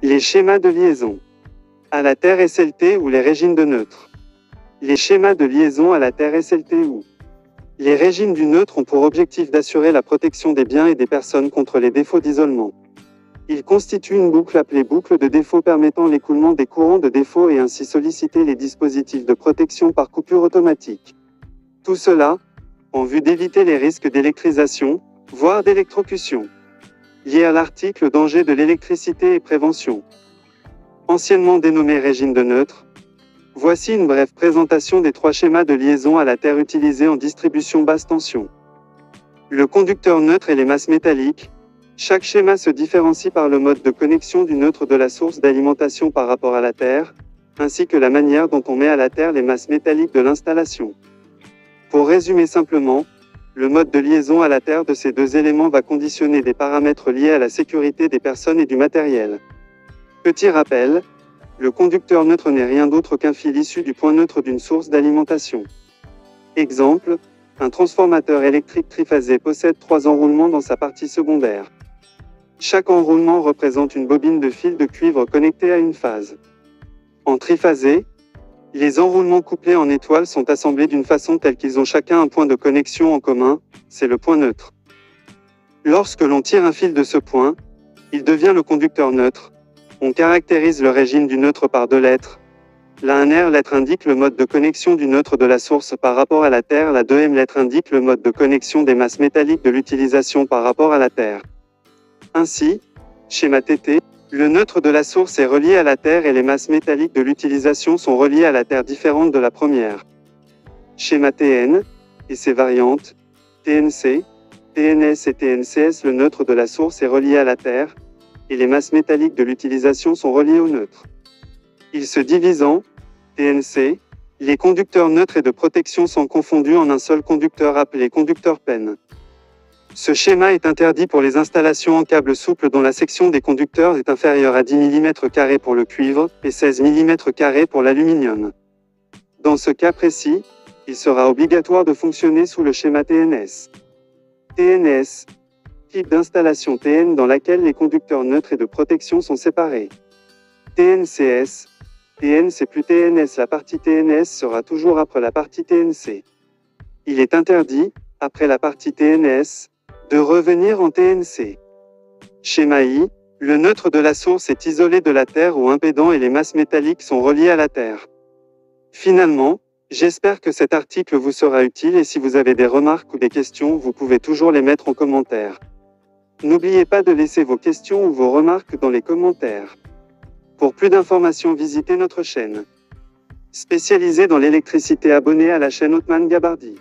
Les schémas de liaison à la Terre SLT ou les régimes de neutre. Les schémas de liaison à la Terre SLT ou les régimes du neutre ont pour objectif d'assurer la protection des biens et des personnes contre les défauts d'isolement. Ils constituent une boucle appelée boucle de défaut permettant l'écoulement des courants de défaut et ainsi solliciter les dispositifs de protection par coupure automatique. Tout cela, en vue d'éviter les risques d'électrisation, voire d'électrocution, liés à l'article Danger de l'électricité et prévention, anciennement dénommé régime de neutre. Voici une brève présentation des 3 schémas de liaison à la Terre utilisés en distribution basse tension. Le conducteur neutre et les masses métalliques. Chaque schéma se différencie par le mode de connexion du neutre de la source d'alimentation par rapport à la Terre, ainsi que la manière dont on met à la Terre les masses métalliques de l'installation. Pour résumer simplement, le mode de liaison à la Terre de ces 2 éléments va conditionner des paramètres liés à la sécurité des personnes et du matériel. Petit rappel, le conducteur neutre n'est rien d'autre qu'un fil issu du point neutre d'une source d'alimentation. Exemple, un transformateur électrique triphasé possède 3 enroulements dans sa partie secondaire. Chaque enroulement représente une bobine de fil de cuivre connectée à une phase. En triphasé, les enroulements couplés en étoile sont assemblés d'une façon telle qu'ils ont chacun un point de connexion en commun, c'est le point neutre. Lorsque l'on tire un fil de ce point, il devient le conducteur neutre. On caractérise le régime du neutre par 2 lettres. La 1R lettre indique le mode de connexion du neutre de la source par rapport à la Terre, la 2M lettre indique le mode de connexion des masses métalliques de l'utilisation par rapport à la Terre. Ainsi, schéma TT, le neutre de la source est relié à la Terre et les masses métalliques de l'utilisation sont reliées à la Terre différentes de la première. Schéma TN, et ses variantes, TNC, TNS et TNCS, le neutre de la source est relié à la Terre, et les masses métalliques de l'utilisation sont reliées au neutre. Ils se divisent en TNC, les conducteurs neutres et de protection sont confondus en un seul conducteur appelé conducteur PEN. Ce schéma est interdit pour les installations en câble souple dont la section des conducteurs est inférieure à 10 mm² pour le cuivre et 16 mm² pour l'aluminium. Dans ce cas précis, il sera obligatoire de fonctionner sous le schéma TNS. TNS, type d'installation TN dans laquelle les conducteurs neutres et de protection sont séparés. TNCS, TNC plus TNS, la partie TNS sera toujours après la partie TNC. Il est interdit, après la partie TNS, de revenir en TNC. Schéma I, le neutre de la source est isolé de la Terre ou impédant et les masses métalliques sont reliées à la Terre. Finalement, j'espère que cet article vous sera utile et si vous avez des remarques ou des questions, vous pouvez toujours les mettre en commentaire. N'oubliez pas de laisser vos questions ou vos remarques dans les commentaires. Pour plus d'informations, visitez notre chaîne. Spécialisée dans l'électricité, abonnée à la chaîne Othman Gabardi.